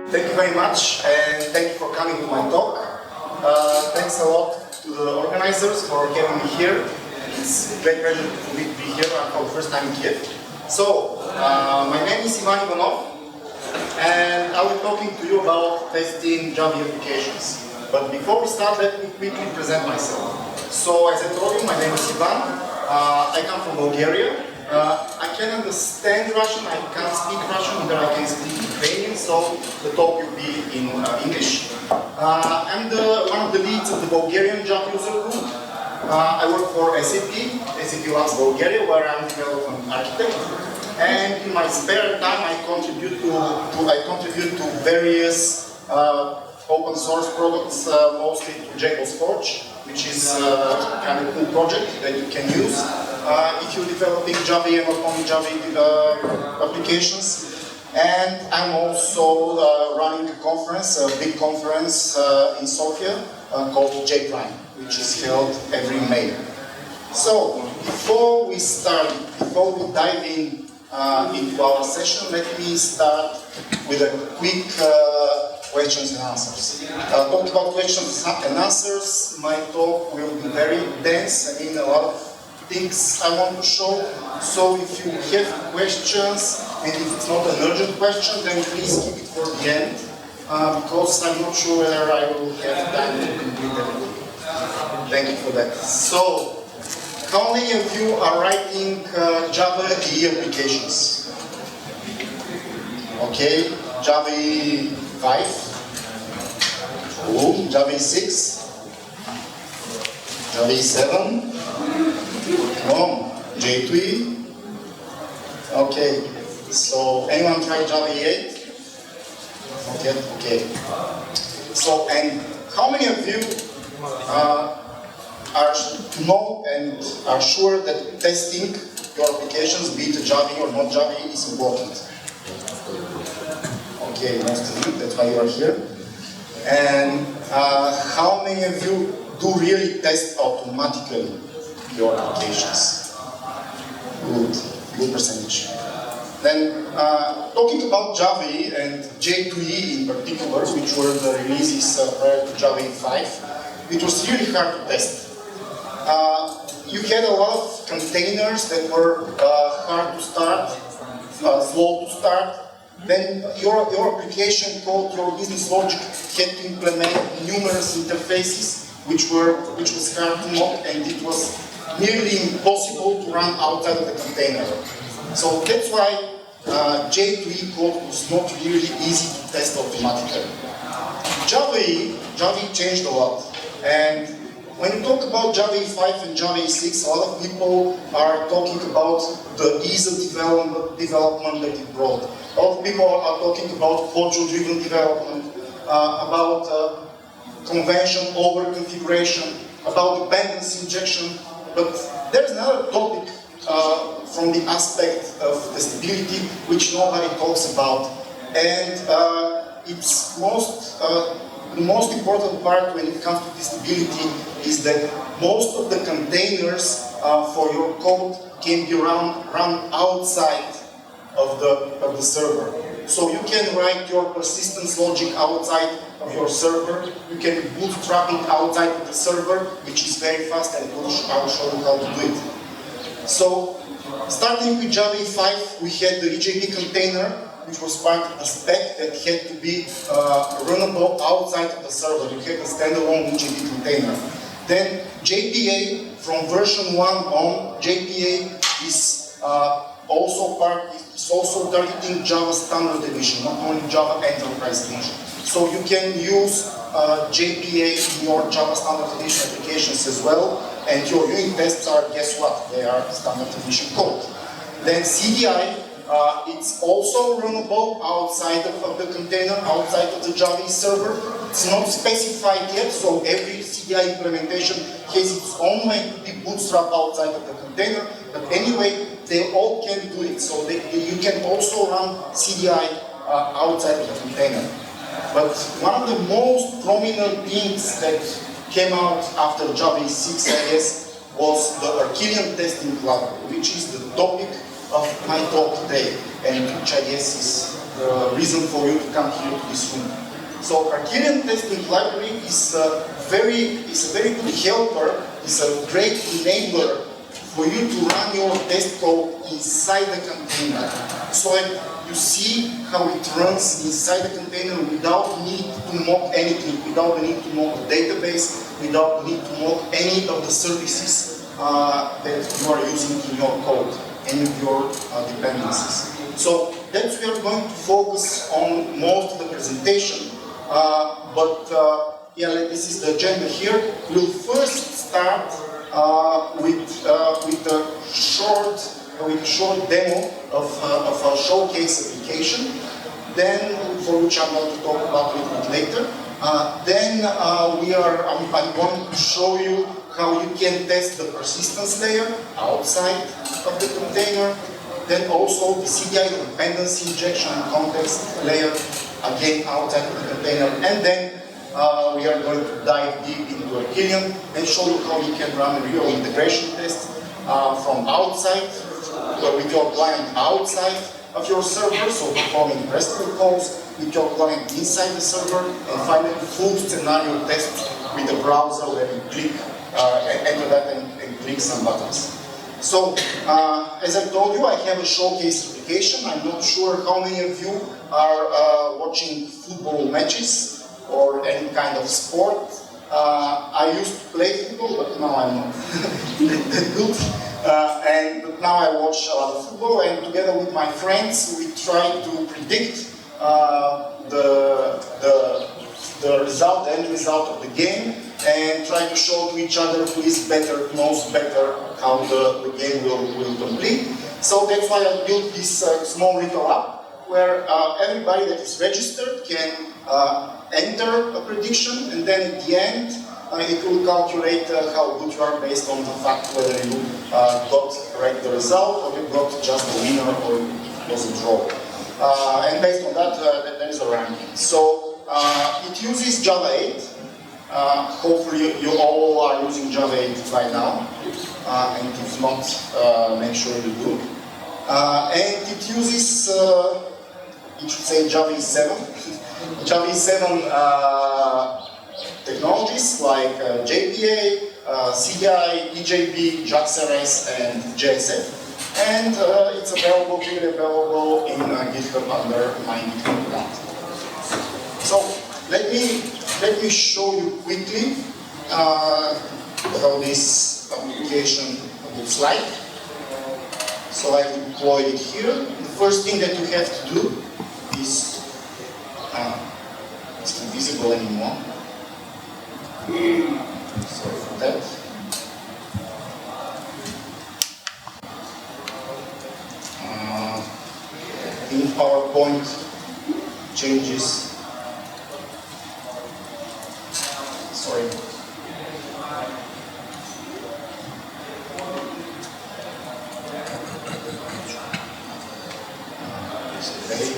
Thank you very much, and thank you for coming to my talk. Thanks a lot to the organizers for having me here. It's a great pleasure to be here for the first time in Kyiv. So, my name is Ivanov, and I will be talking to you about testing Java applications. But before we start, let me quickly present myself. So, as I told you, my name is Ivan. I come from Bulgaria. I can understand Russian, I can't speak Russian, either I can speak Ukrainian, so the talk will be in English. I'm one of the leads of the Bulgarian Java user group. I work for SAP Labs Bulgaria, where I'm a development architect. And in my spare time, I contribute to various open source products, mostly to Jekyll's Forge, which is a kind of cool project that you can use if you're developing Java and not only Java applications. And I'm also running a conference, a big conference in Sofia called JPrime, which is held every May. So, before we dive into our session, let me start with a quick questions and answers. Talking about questions and answers, my talk will be very dense. I mean, a lot of things I want to show. So if you have questions, and if it's not an urgent question, then please keep it for the end, because I'm not sure whether I will have time to complete everything. Thank you for that. So, how many of you are writing Java EE applications? Okay, Java 5, cool. Java 6, Java 7, J2E. Okay, so anyone try Java 8? Okay. So, and how many of you know and are sure that testing your applications, be it Java or not Java, is important? Okay, most of you, that's why you are here. And how many of you do really test automatically your applications? Good percentage. Then, talking about Java and J2E in particular, which were the releases prior to Java 5, it was really hard to test. You had a lot of containers that were hard to start, slow to start. Then your application code, your business logic had to implement numerous interfaces, which was hard to mock, and it was nearly impossible to run outside of the container. So that's why J2E code was not really easy to test automatically. Java changed a lot, and when you talk about Java 5 and Java 6, a lot of people are talking about the ease of development that it brought. A lot of people are talking about module-driven development, about convention over configuration, about dependency injection. But there's another topic from the aspect of testability which nobody talks about, and it's the most important part when it comes to testability is that most of the containers for your code can be run outside of the server. So you can write your persistence logic outside of your server, you can bootstrap it outside of the server, which is very fast, and I will show you how to do it. So, starting with Java 5, we had the EJB container, which was part of the spec that had to be runnable outside of the server. You had a standalone EJB container. Then JPA, from version 1 on, JPA is also targeting Java Standard Edition, not only Java Enterprise Edition. So you can use JPA in your Java Standard Edition applications as well, and your unit tests are, guess what, they are Standard Edition code. Then CDI, it's also runnable outside of the container, outside of the Java server. It's not specified yet, so every CDI implementation has its own way to be bootstrapped outside of the container, but anyway, they all can do it. So you can also run CDI outside of the container. But one of the most prominent things that came out after Java 6, I guess, was the Arquillian testing library, which is the topic of my talk today, and which I guess is the reason for you to come here to this room. So Arquillian testing library is a very good helper, is a great enabler for you to run your test code inside the container. So you see how it runs inside the container without need to mock anything, without the need to mock the database, without the need to mock any of the services that you are using in your code, any of your dependencies. So that's we are going to focus on most of the presentation. Yeah, this is the agenda here. We'll first start with a short demo of a showcase application. Then, for which I'm going to talk about a little bit later. Then I'm going to show you how you can test the persistence layer outside of the container. Then also the CDI, the dependency injection and context layer, again outside of the container. And then we are going to dive deep into Arquillian and show you how you can run a real integration test from outside, with your client outside of your server, so performing RESTful calls with your client inside the server, and finally full scenario test with the browser where you click, enter that and click some buttons. So, as I told you, I have a showcase application. I'm not sure how many of you are watching football matches or any kind of sport. I used to play football, but now I'm not that good. But now I watch a lot of football, and together with my friends, we try to predict the result, the end result of the game, and try to show to each other who is better, knows better how the game will complete. So that's why I built this small little app where everybody that is registered can enter a prediction, and then at the end it will calculate how good you are based on the fact whether you got right the result or you got just the winner or it was a draw. And based on that, there is a ranking. So it uses Java 8. Hopefully you all are using Java 8 by now. And if not, make sure you do. And it uses, it should say Java 7. Java 7 technologies like JPA, CDI, EJB, JAX-RS, and JSF. And it's available, freely available in GitHub under my GitHub account. So let me show you quickly how this application looks like. So I deployed it here. The first thing that you have to do is it's not visible anymore. Sorry for that. In PowerPoint changes. Sorry. Okay.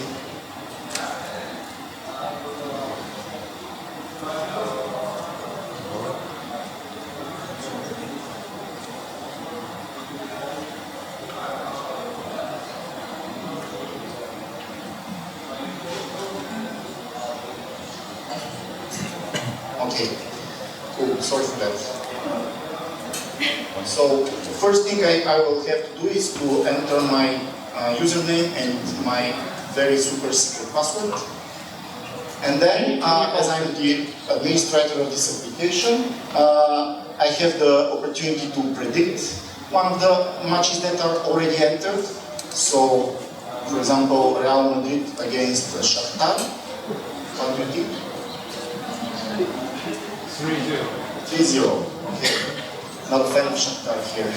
Okay, cool, sorry for that. So, the first thing I will have to do is to enter my username and my very super secret password. And then, as I'm the administrator of this application, I have the opportunity to predict one of the matches that are already entered. So, for example, Real Madrid against Shakhtar. What do you think? 3-0. Okay. Not a fan of Shakhtar here.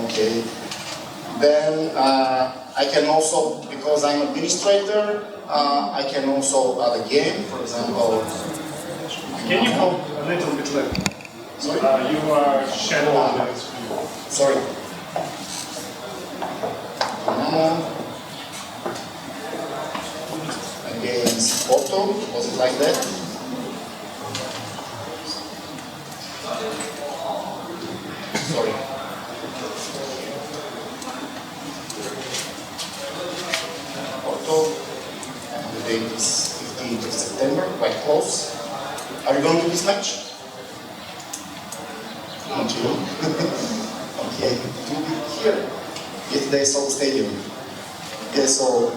Okay. Then I can also, because I'm administrator, I can also add a game. For example. Can you go a little bit left? Sorry. You are shadowing the screen. Sorry. Against Porto, was it like that? Sorry. photo, and the date is 15th of September, quite close. Are you going to this match? Not you. Okay, it will be here. Yesterday I saw the stadium. Yeah, so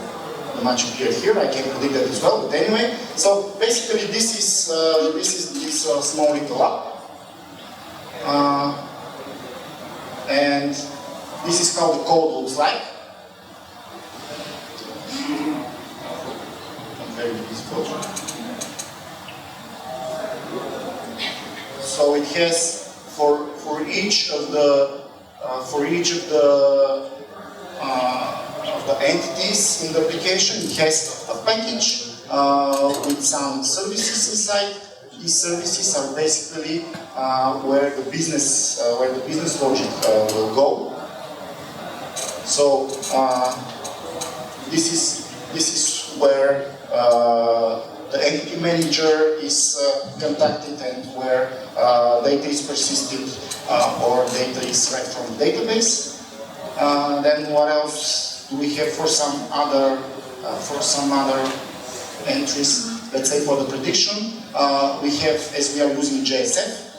the match appeared here. I can predict that as well. But anyway, so basically this is this small little app, and this is how the code looks like. I'm very busy code. So it has for each of the entities in the application, it has a package with some services inside. These services are basically where the business logic will go. So this is where the entity manager is contacted and where data is persisted or data is read from the database. Then what else do we have for some other entries? Let's say for the prediction, we have, as we are using JSF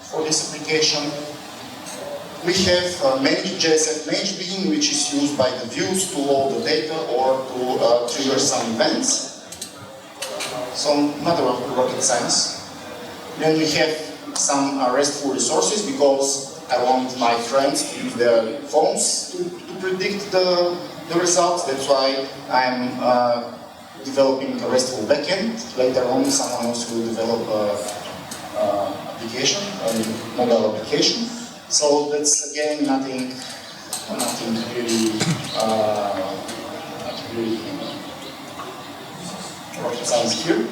for this application, we have manage JSF manage being, which is used by the views to load the data or to trigger some events. So not a rocket science. Then we have some RESTful resources because I want my friends to use their phones to predict the results. That's why I'm developing a RESTful backend. Later on, someone else will develop an application, a mobile application. So that's again nothing really rocket science here.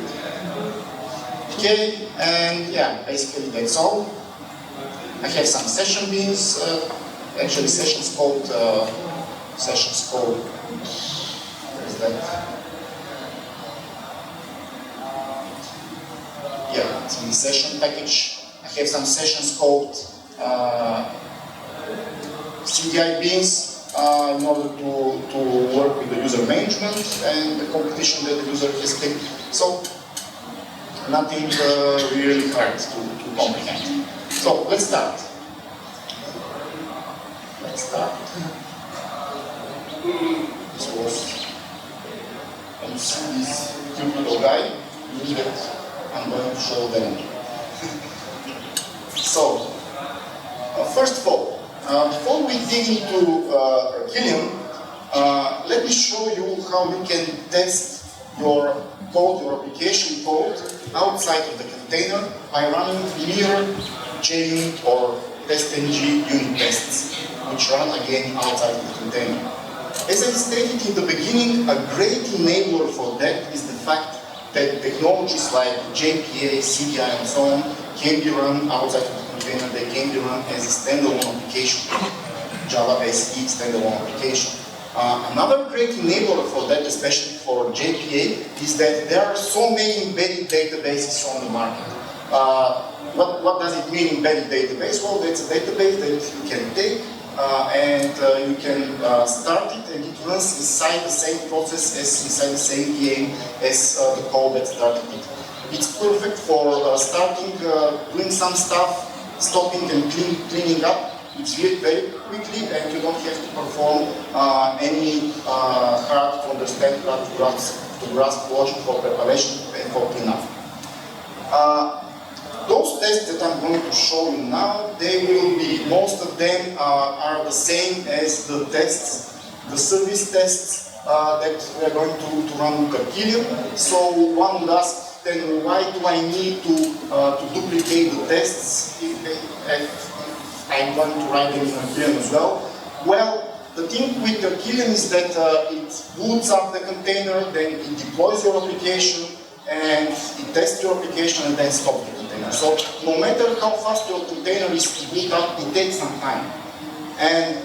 Okay, and yeah, basically that's all. I have some session beans, actually sessions code, where is that? Yeah, it's in the session package. I have some sessions code, CDI beans, in order to work with the user management and the competition that the user has picked. So nothing really hard to comprehend. So let's start. This was, and you see this cute little guy, that I'm going to show them. So, first of all, before we dig into Arquillian, let me show you how you can test your code, your application code, outside of the container by running mere JUnit or testng unit tests, which run again outside of the container. As I stated in the beginning, a great enabler for that is the fact that technologies like JPA, CDI, and so on can be run outside of the container. They can be run as a standalone application, Java SE standalone application. Another great enabler for that, especially for JPA, is that there are so many embedded databases on the market. What does it mean, embedded database? Well, that's a database that you can take and you can start it, and it runs inside the same process as inside the same VM as the code that started it. It's perfect for starting, doing some stuff, stopping and cleaning up. It's read very quickly, and you don't have to perform any hard to understand, hard to grasp logic for preparation and for cleanup. Those tests that I'm going to show you now, they will be, most of them are the same as the tests, the service tests that we're going to run with Arquillian. So one would ask, then why do I need to duplicate the tests if I'm going to write them in Arquillian as well? Well, the thing with Arquillian is that it boots up the container, then it deploys your application, and it tests your application and then stops the container. So no matter how fast your container is to boot up, it takes some time. And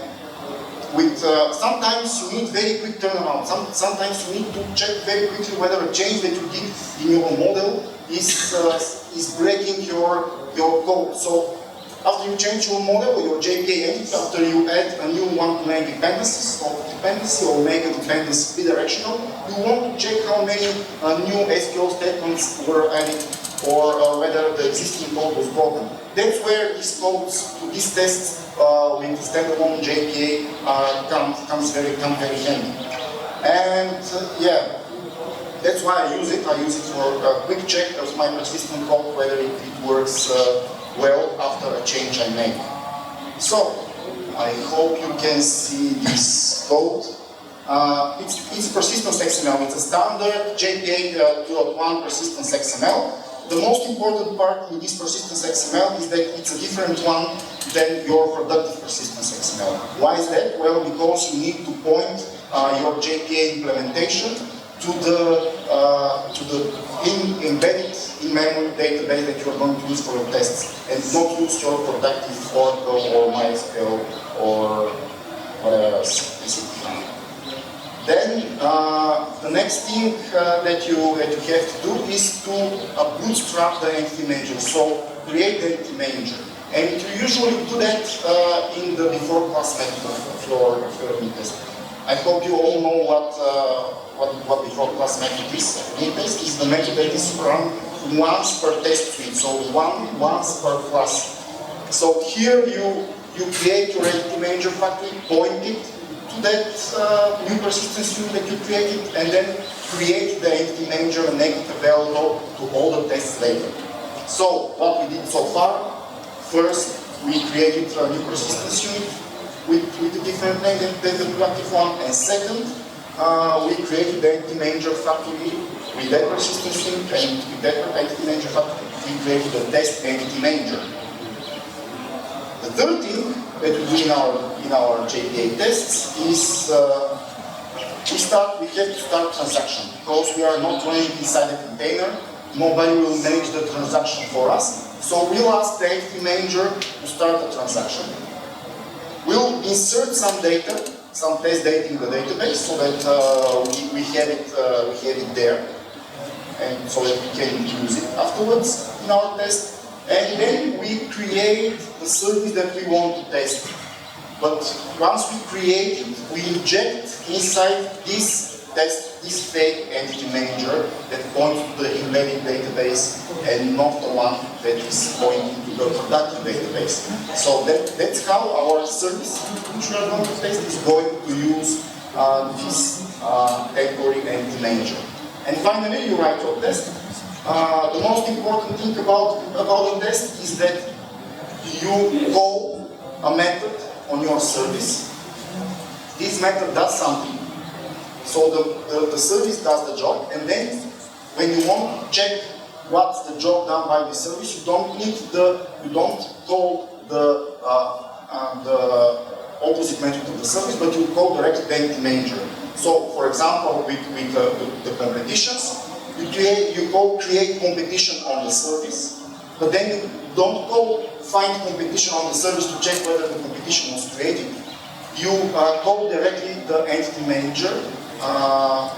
with sometimes you need very quick turnaround. Sometimes you need to check very quickly whether a change that you did in your model is breaking your code. So after you change your model or your JPA entity, after you add a new one to make dependencies or dependency or make a dependency bidirectional, you want to check how many new SQL statements were added or whether the existing code was broken. That's where these codes, these tests with standalone JPA comes very handy. And yeah, that's why I use it. I use it for a quick check of my persistent code, whether it works well after a change I make. So, I hope you can see this code. It's persistence.xml. It's a standard JPA 2.1 persistence.xml. The most important part in this persistence.xml is that it's a different one than your productive persistence.xml. Why is that? Well, because you need to point your JPA implementation to the embedded in-memory database that you are going to use for your tests, and not use your productive Oracle or MySQL or whatever else. Then the next thing that you have to do is to bootstrap the EntityManager. So create the EntityManager, and you usually do that in the before class method of your unit test. I hope you all know what before class method is. Unit test is the method that is run once per test suite, so once per class. So here you create your EntityManager factory, point it to that new persistence unit that you created, and then create the EntityManager and make it available to all the tests later. So what we did so far, first we created a new persistence unit with a different name than the productive one, and second, we created the EntityManager factory with that persistence unit, and with that EntityManager factory we created the test EntityManager. The third thing that we do in our JPA tests is we have to start transaction, because we are not running inside a container. Nobody will manage the transaction for us, so we'll ask the EntityManager to start a transaction. We'll insert some data, some test data in the database, so that we have it there, and so that we can use it afterwards in our test. And then we create the service that we want to test. But once we create it, we inject inside this test, this fake EntityManager that points to the embedded database and not the one that is pointing to the productive database. So that's how our service, which we are going to test, is going to use this category EntityManager. And finally, you write your test. The most important thing about the test is that you call a method on your service. This method does something. So the service does the job, and then when you want to check what's the job done by the service, you don't call the opposite method of the service, but you call directly the EntityManager. So, for example, with the competitions, you call create competition on the service, but then you don't call find competition on the service to check whether the competition was created. You call directly the EntityManager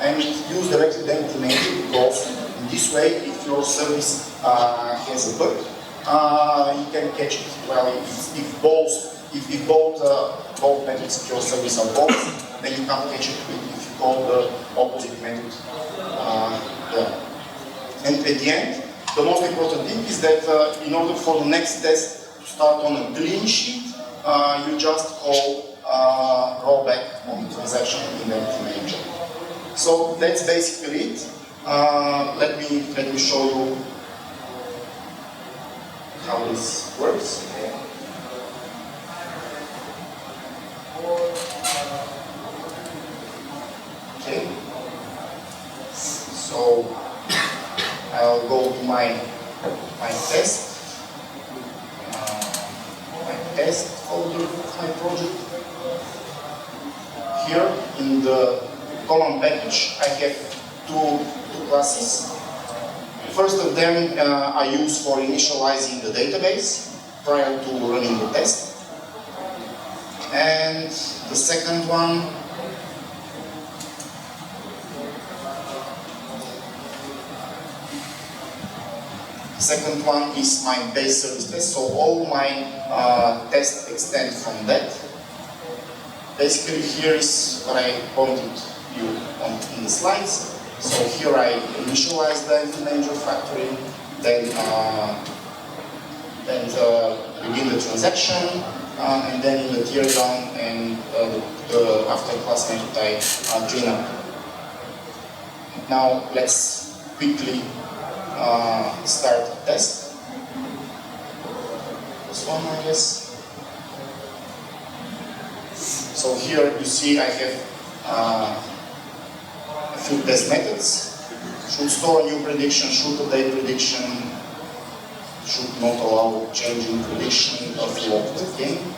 and use directly the EntityManager, because in this way, if your service has a bug, you can catch it. Well, if both methods of your service are both, then you can't catch it if you call the opposite method. And at the end, the most important thing is that in order for the next test to start on a clean sheet, you just call rollback on the transaction in the EntityManager. So that's basically it. Let me show you how this works. Okay. So I'll go to my test, folder of my project. Here in the column package, I have two classes. First of them I use for initializing the database prior to running the test, and the second one Second one is my base service test, so all my tests extend from that. Basically, here is what I pointed you on in the slides. So here I initialize the EntityManager factory, then begin the transaction, and then in the tear down and the after class entity clean up. Now let's quickly start the test. This one, I guess. So here you see I have a few test methods. Should store a new prediction, should update prediction, should not allow changing prediction of locked game.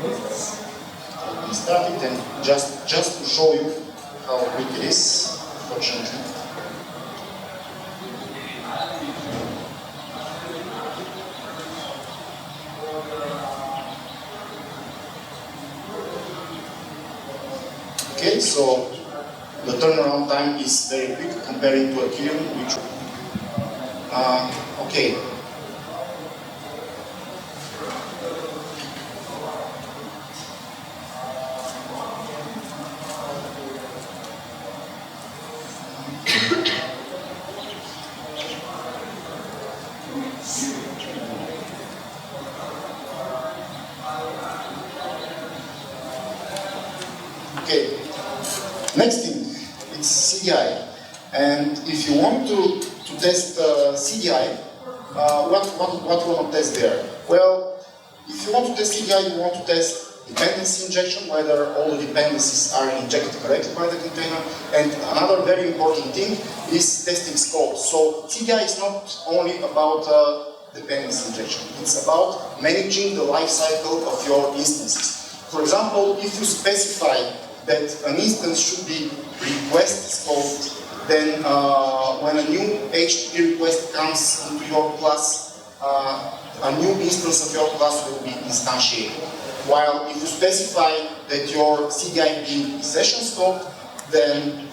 Let me start it, and just to show you how quick it is, fortunately. Okay, so the turnaround time is very quick comparing to Arquillian, which okay. Okay. Next thing, it's CDI. And if you want to test CDI, what you want to test there? Well, if you want to test CDI, you want to test dependency injection, whether all the dependencies are injected correctly by the container. And another very important thing is testing scope. So CDI is not only about dependency injection, it's about managing the life cycle of your instances. For example, if you specify that an instance should be request scoped, then when a new HTTP request comes into your class, a new instance of your class will be instantiated. While if you specify that your CDI be session scoped, then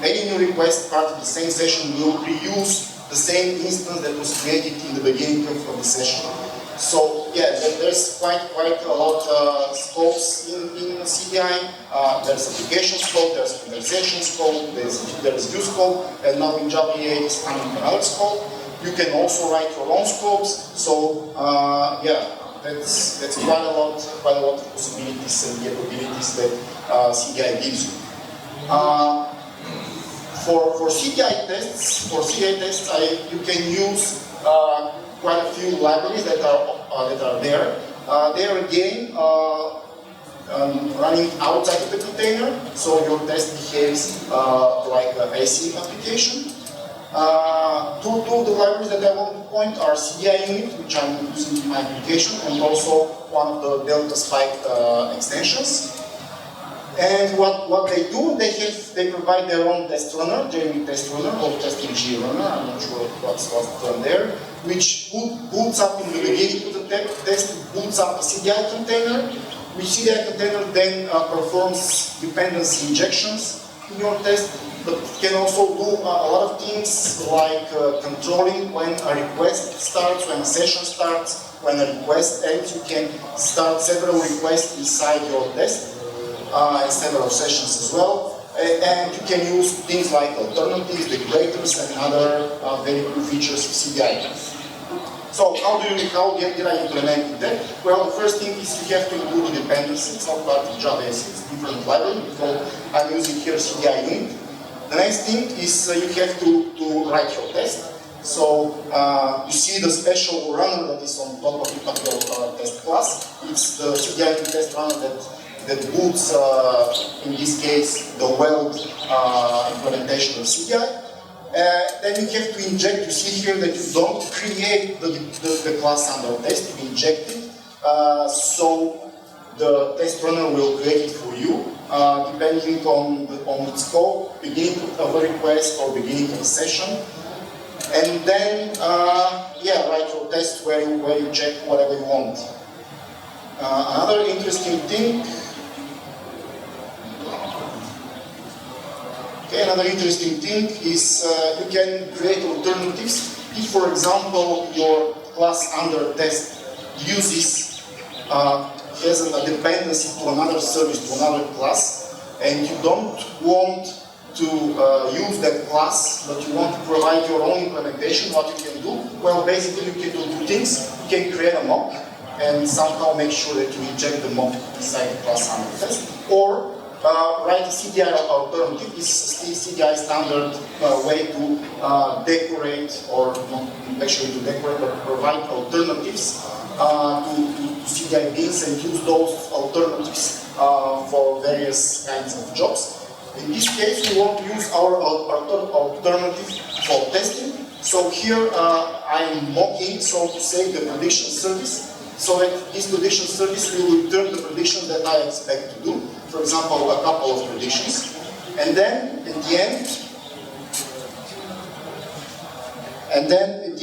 any new request part of the same session will reuse the same instance that was created in the beginning of the session. So yeah, there's quite a lot of scopes in CDI. There's application scope, there's conversation scope, there's view scope, and now in Java 8 it's coming another scope. You can also write your own scopes. So yeah, that's quite a lot of possibilities and capabilities that CDI gives you. For CDI tests, you can use quite a few libraries that are there. They are again running outside of the container, so your test behaves like an async application. Two of the libraries that I want to point are CDI unit, which I'm using in my application, and also one of the Delta Spike extensions. And what they do, they provide their own test runner, JME test runner or testing G runner, I'm not sure what's the term there, which boots up in the beginning of the test, boots up a CDI container, which CDI container then performs dependency injections in your test, but can also do a lot of things like controlling when a request starts, when a session starts, when a request ends. You can start several requests inside your test. And several sessions as well, and you can use things like alternatives, decorators, and other very cool features of CDI. So how did I implement that? Well, the first thing is you have to include the dependency. It's not part of Java, it's a different library. So I'm using here CDI unit. The next thing is you have to write your test. So you see the special runner that is on top of your test class. It's the CDI unit test runner that boots, in this case, the weld implementation of CDI. Then you have to inject. You see here that you don't create the class under test, you inject it. So the test runner will create it for you, depending on the scope, beginning of a request or beginning of a session. And then, yeah, write your test where you check whatever you want. Another interesting thing. Okay, another interesting thing is you can create alternatives. If, for example, your class under test uses, has a dependency to another service, to another class, and you don't want to use that class, but you want to provide your own implementation, what you can do? Well, basically you can do two things. You can create a mock and somehow make sure that you inject the mock inside the class under test, or write a CDI alternative. This is CDI standard way to decorate, or not actually to decorate, but provide alternatives to CDI beans and use those alternatives for various kinds of jobs. In this case, we want to use our alternative for testing. So here I'm mocking, so to say, the prediction service, so that this prediction service will return the prediction that I expect to do. For example, a couple of predictions. And then at the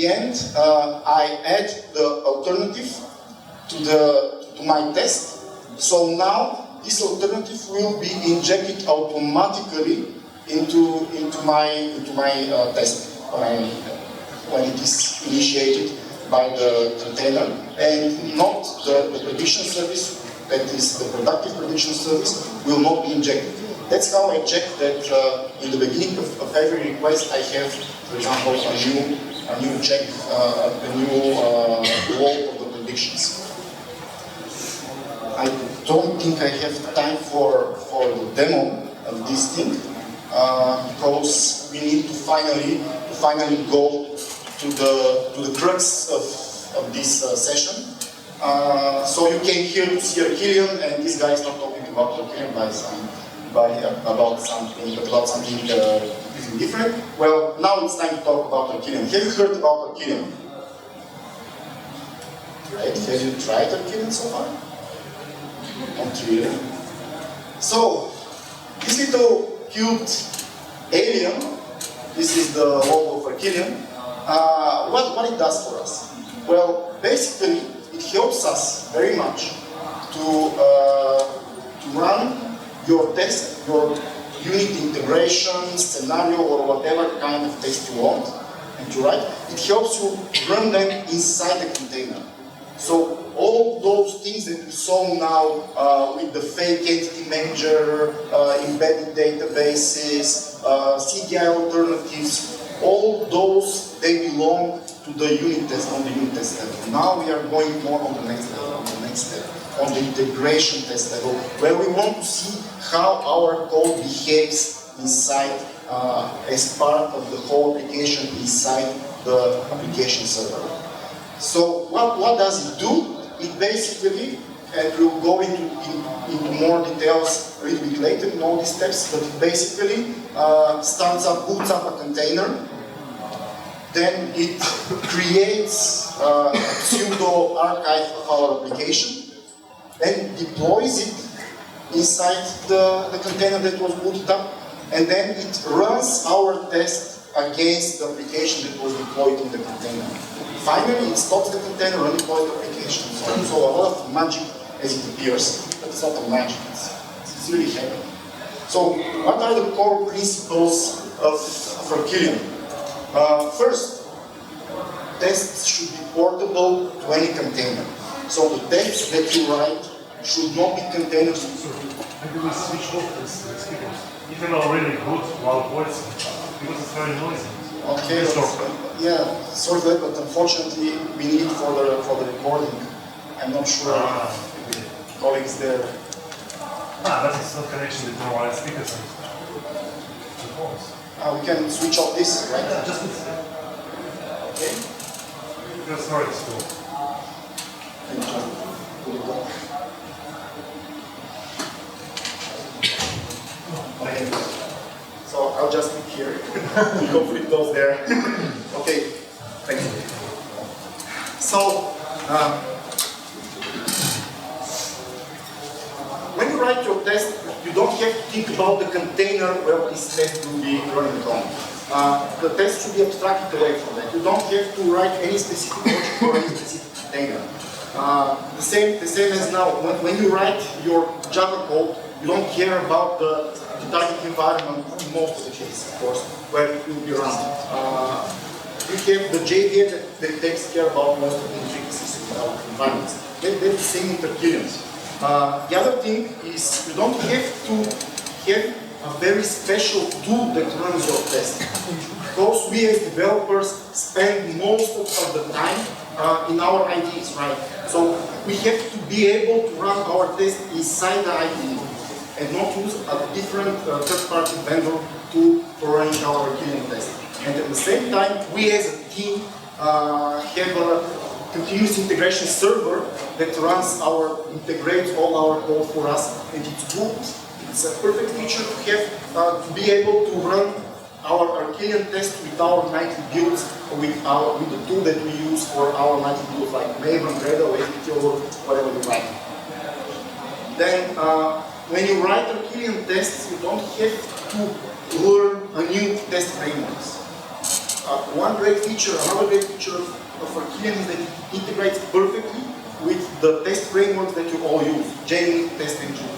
end, I add the alternative to my test. So now this alternative will be injected automatically into my test when it is initiated by the container, and not the prediction service, that is the productive prediction service, will not be injected. That's how I check that in the beginning of every request I have, for example, a new check, a new row of the predictions. I don't think I have time for the demo of this thing, because we need to finally go to the crux of this session. So you came here to see Arquillian, and this guy is not talking about Arquillian about something different. Well, now it's time to talk about Arquillian. Have you heard about Arquillian? Right? Have you tried Arquillian so far? Not really. So, this little cute alien, this is the logo of Arquillian. What it does for us? Well, basically, it helps us very much to run your test, your unit integration, scenario, or whatever kind of test you want, and to write. It helps you run them inside the container. So all those things that we saw now with the fake entity manager, embedded databases, CDI alternatives, all those, they belong to the unit test, on the unit test level. Now we are going more on the next level, on the next step, on the integration test level, where we want to see how our code behaves inside, as part of the whole application inside the application server. So what does it do? It basically, and we'll go into more details a little bit later in all these steps, but it basically starts up, boots up a container, then it creates a pseudo archive of our application and deploys it inside the container that was booted up, and then it runs our test against the application that was deployed in the container. Finally, it stops the container and deploys the application. So a lot of magic as it appears, but it's not a magic, it's really happening. So what are the core principles of Arquillian? First, tests should be portable to any container. So the text that you write should not be container specific. Maybe we switch off this speakers. If you are really good loud voice, because it's very noisy. Okay, yeah, sorry for that, but unfortunately we need it for the recording. I'm not sure if colleagues there. That is not connection with normal speakers. We can switch off this, right? Yeah, just okay. Just sorry, it's cool. Okay. So I'll just click here. Hopefully it goes there. Okay, thank you. So, when you write your test, you don't have to think about the container where this test will be running on. The test should be abstracted away from that. You don't have to write any specific logic for any specific container. The same as now, when you write your Java code, You don't care about the target environment in most of the cases, of course, where it will be run. You have the JVM that takes care about most of the intricacies of our environments. That's the same in Arquillian. The other thing is you don't have to have a very special tool that runs your test. Because we as developers spend most of the time in our IDEs, right? So we have to be able to run our test inside the IDE and not use a different third-party vendor for running our Arquillian test. And at the same time, we as a team have a continuous integration server that integrates all our code for us, and it's good. It's a perfect feature to have to be able to run our Arquillian test with our nightly builds, or with the tool that we use for our nightly builds, like Maven, Gradle, ADT, or whatever you like. Then, when you write Arquillian tests, you don't have to learn a new test frameworks. Another great feature of Arquillian is that it integrates perfectly with the test frameworks that you all use, JUnit, Test Engine,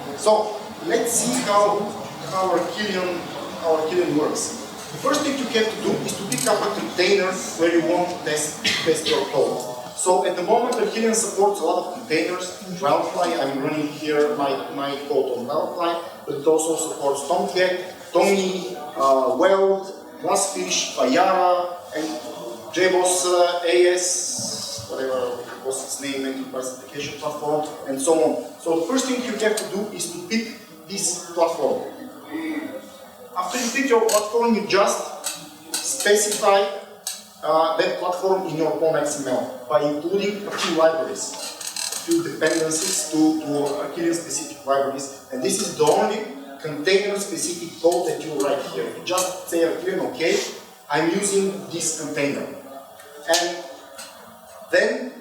and so let's see how Arquillian works. The first thing you have to do is to pick up a container where you want to test your code. So at the moment, Arquillian supports a lot of containers. Wildfly, I'm running here my code on Wildfly, but it also supports Tomcat, Tommy, Weld, Glassfish, Payara, and JBoss AS, whatever was its name, Enterprise Application Platform, and so on. So the first thing you have to do is to pick this platform. After you pick your platform, you just specify that platform in your POM.xml by including a few libraries, a few dependencies to Arquillian specific libraries, and this is the only container-specific code that you write here. You just say Arquillian, okay, I'm using this container. And then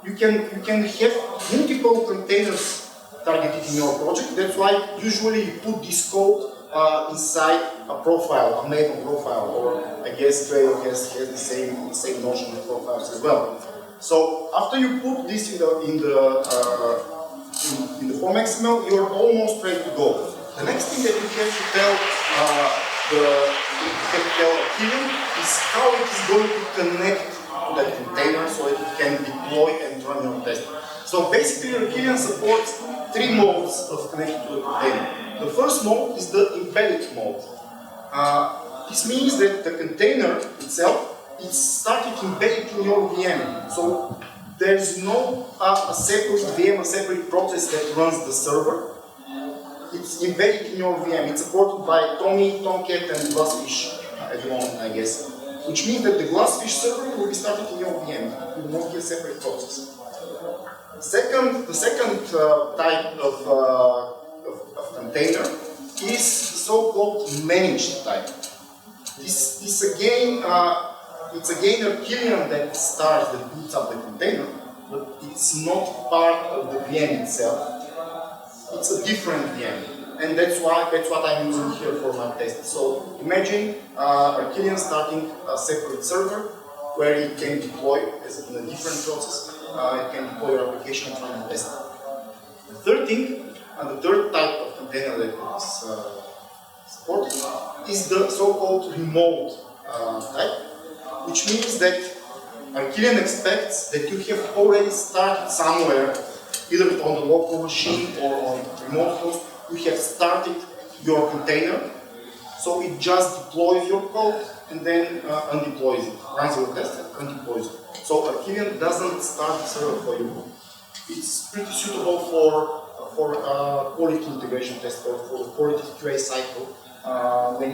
you can have multiple containers targeted in your project. That's why usually you put this code inside a profile, a Maven profile, or I guess Gradle has the same notion of profiles as well. So after you put this in the POM.xml, you're almost ready to go. The next thing that you have to tell Arquillian is how it is going to connect to that container so that it can deploy and run your test. So basically, Arquillian supports three modes of connecting to the container. The first mode is the embedded mode. This means that the container itself is started embedded in your VM. So there's no a separate VM, a separate process that runs the server. It's embedded in your VM. It's supported by Tommy, Tomcat, and Glassfish at the moment, I guess. Which means that the Glassfish server will be started in your VM. It will not be a separate process. The second type of container is the so-called managed type. This again, it's again Arquillian that boots up the container, but it's not part of the VM itself. It's a different VM, and that's what I'm using here for my test. So imagine Arquillian starting a separate server where it can deploy as in a different process. It can deploy your application and run a test. The third thing, and the third type of container that is supported, is the so-called remote type, which means that Arquillian expects that you have already started somewhere, either on the local machine or on remote host. You have started your container, so it just deploys your code and then undeploys it, runs your test and undeploys it. So Arquillian doesn't start the server for you. It's pretty suitable for quality integration test or for the quality QA cycle, when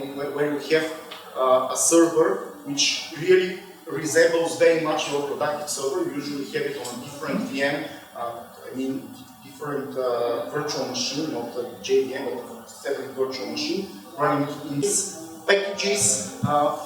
you have a server which really resembles very much your productive server. You usually have it on a different VM, different virtual machine, not a JVM, but a separate virtual machine, running in these packages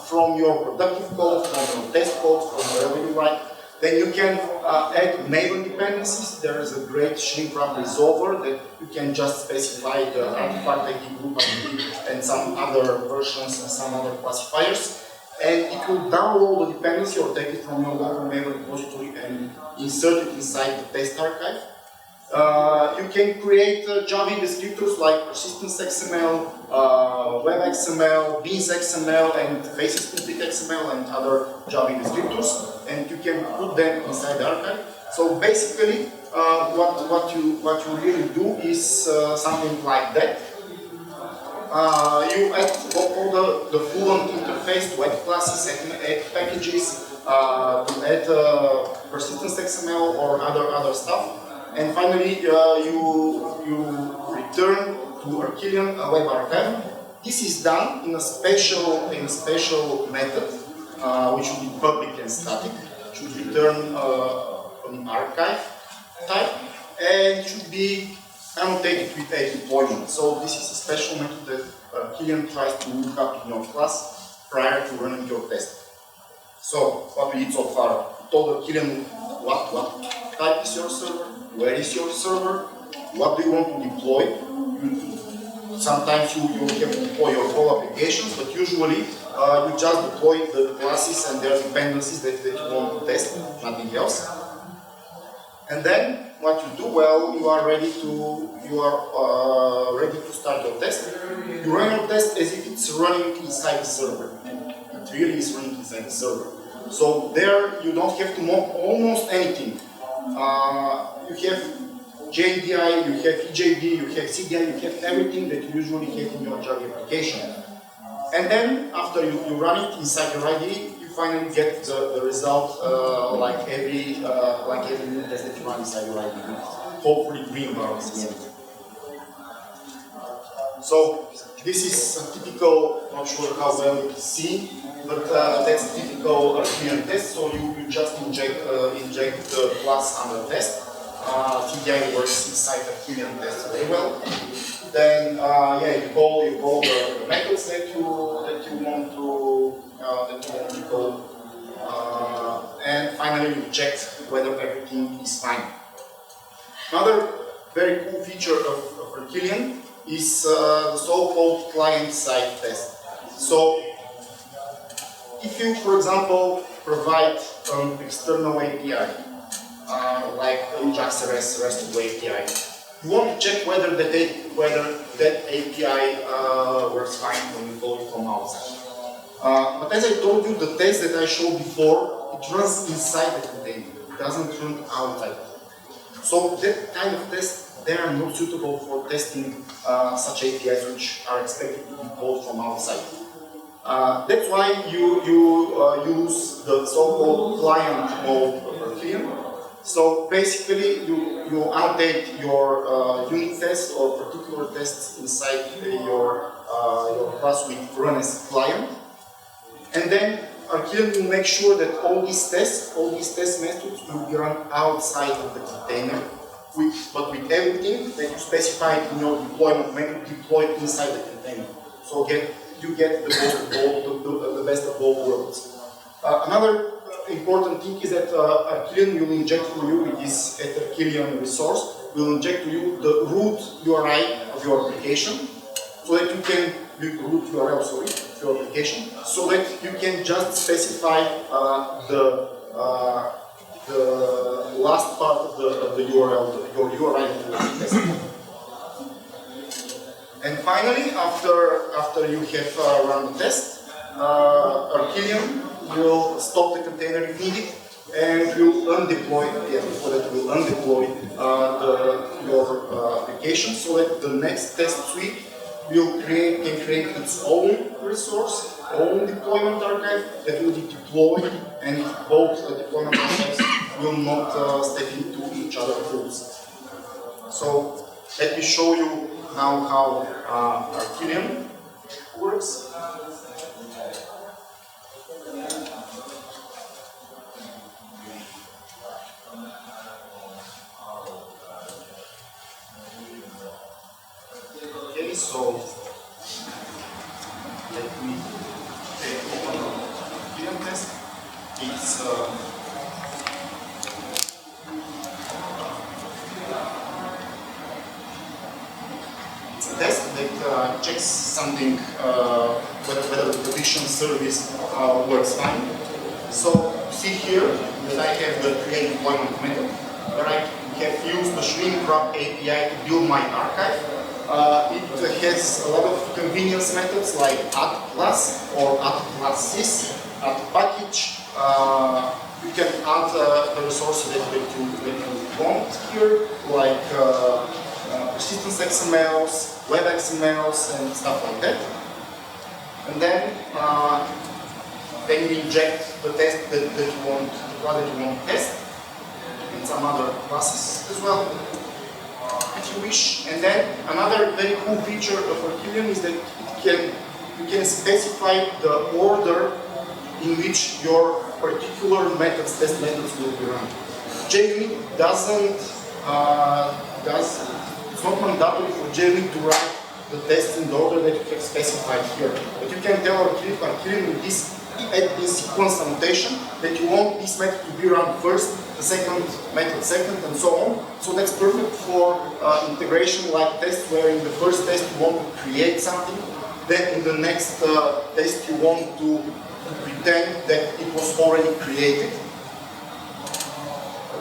from your productive code, from your test code, from wherever you like. Then you can add Maven dependencies. There is a great shrink wrap resolver that you can just specify the artifact ID, group ID, and some other versions and some other classifiers. And it will download the dependency or take it from your local Maven repository and insert it inside the test archive. You can create Java descriptors like persistence.xml, web.xml, beans.xml, and faces.xml, and other Java descriptors, and you can put them inside the archive. So basically, what you really do is something like that. You add all the fluent interface to add classes, add packages, to add persistence.xml or other stuff, and finally you return to Arquillian web archive. This is done in a special method, which should be public and static. Should return an archive type and should be annotated with a deployment. So this is a special method that Arquillian tries to look up in your class prior to running your test. So what we did so far, we told Arquillian what type is your server, where is your server, what do you want to deploy. Sometimes you have to deploy your whole applications, but usually you just deploy the classes and their dependencies that you want to test, nothing else. And then what you do, well, you are ready to start your test. You run your test as if it's running inside the server. It really is running inside the server. So there you don't have to mock almost anything. You have JDI, you have EJB, you have CDI, you have everything that you usually have in your Java application. And then after you run it inside your IDE, you finally get the result like every new test that you run inside your IDE. Hopefully green bars in it. So this is a typical, not sure how well you can see, but that's a typical Arquillian test. So you just inject the class under test. CDI works inside Arquillian test very well. Then you call the methods that you want to call, and finally you check whether everything is fine. Another very cool feature of Arquillian is the so-called client-side test. So if you, for example, provide an external API, like Ajax RESTful API, you want to check whether that API works fine when you call it from outside. But as I told you, the test that I showed before, it runs inside the container. It doesn't run outside. So that kind of test, they are not suitable for testing such APIs which are expected to be called from outside. That's why you use the so-called client mode of Arquillian. So basically, you annotate your unit test or particular tests inside your class with run as client, and then Arquillian will make sure that all these test methods will be run outside of the container, but with everything that you specified in your deployment method deployed inside the container. So you get the best of both worlds. Another important thing is that Arquillian will inject for you with this Arquillian resource, will inject to you the root URI of your application, so that you can root URL, of your application, so that you can just specify the last part of the URL, your URI that you want to test. And finally, after you have run the test, Arquillian will stop the container if needed and will undeploy your application, so that the next test suite can create its own resource, own deployment archive that will be deployed, and both deployment archives will not step into each other's rules. So let me show you now how Arquillian works. Okay, so let me take open the Arquillian test. It's a test that checks something, whether the prediction service works fine. So you see here that I have the create deployment method, where I have used the shrink wrap API to build my archive. It has a lot of convenience methods like add class or add class add package. You can add the resources that you want here, like persistence.xmls, web XMLs, and stuff like that. And then you inject the test that you want, the class that you want to test, and some other classes as well, if you wish. And then another very cool feature of Arquillian is that you can specify the order in which your particular test methods will be run. JUnit it's not mandatory for JUnit to run the tests in the order that you have specified here. But you can tell Arquillian with this sequence annotation that you want this method to be run first, the second method second, and so on. So that's perfect for integration like tests where in the first test you want to create something, then in the next test you want to pretend that it was already created.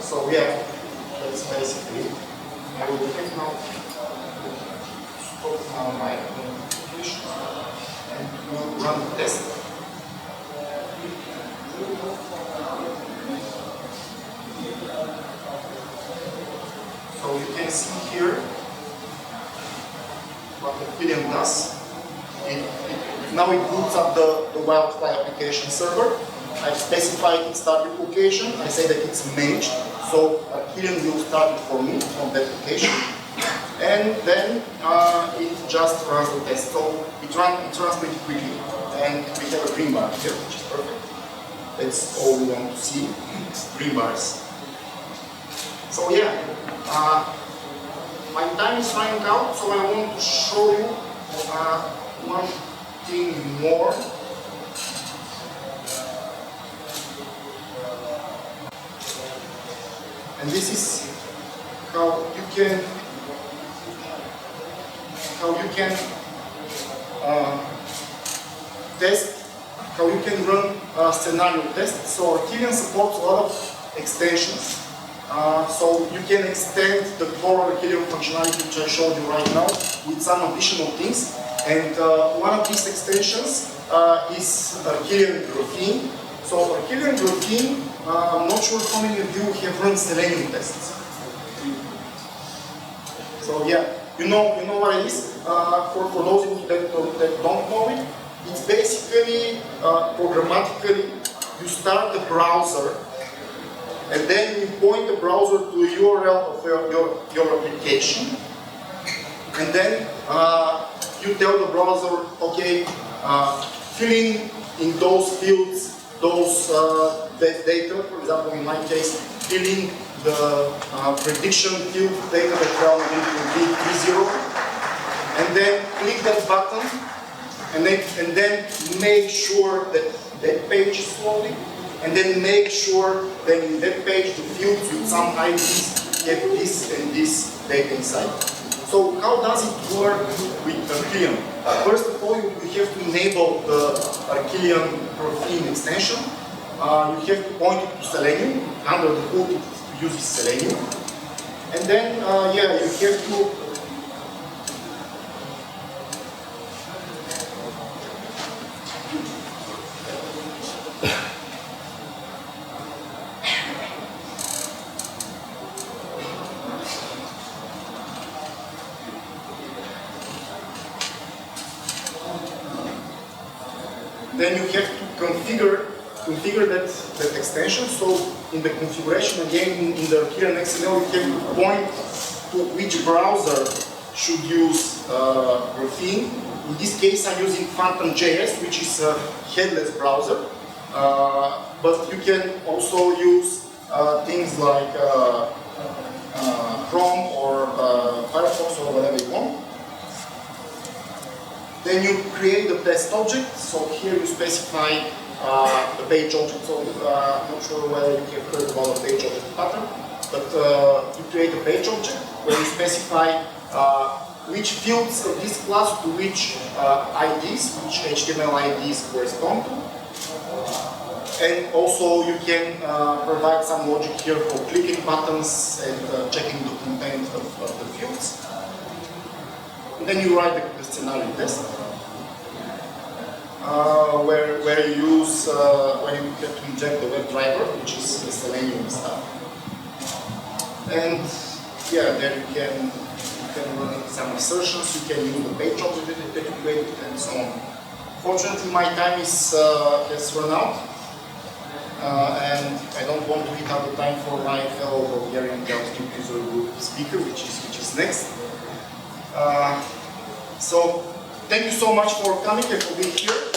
So yeah, that's basically it. I will take now stop my application and we'll run the test. So you can see here what Arquillian does. Now it boots up the Wildfly application server. I've specified its target location. I say that it's managed, so Arquillian will start it for me from that location. And then it just runs the test. So it runs pretty quickly. And we have a green bar here, which is perfect. That's all we want to see, green bars. So yeah, my time is running out, so I want to show you one thing more. And this is how you can test, how you can run scenario tests. So Arquillian supports a lot of extensions. So you can extend the core Arquillian functionality which I showed you right now with some additional things. And one of these extensions is Arquillian Graphene. So Arquillian Graphene, I'm not sure how many of you have run Selenium tests. So yeah, you know what it is. For those of you that don't know it, it's basically programmatically you start the browser and then you point the browser to the URL of your application, and then you tell the browser, okay, fill in those fields, those data. For example, in my case, fill in the prediction field data that will be 30, and then click that button, and then make sure that that page is loading, and then make sure that in that page the fields with some IDs have this and this data inside. So how does it work with Arquillian? First of all, you have to enable the Arquillian Graphene extension. You have to point it to Selenium. Under the hood it uses Selenium. And then, yeah, you have to configure that extension. So in the configuration, again, in the Arquillian XML, you have to point to which browser should use Graphene. In this case, I'm using Phantom.js, which is a headless browser. But you can also use things like Chrome or Firefox or whatever you want. Then you create the test object. So here you specify the page object. So I'm not sure whether you have heard about the page object pattern, but you create a page object where you specify which fields of this class to which IDs, which HTML IDs correspond to. And also you can provide some logic here for clicking buttons and checking the content of the fields. And then you write the scenario test, where you use, where you get to inject the web driver, which is the Selenium stuff. And yeah, there you can run some assertions, you can use the page object that you created, and so on. Fortunately, my time is has run out, and I don't want to eat up the time for my fellow Bulgarian JavaScript user group speaker, which is next. So, thank you so much for coming and for being here.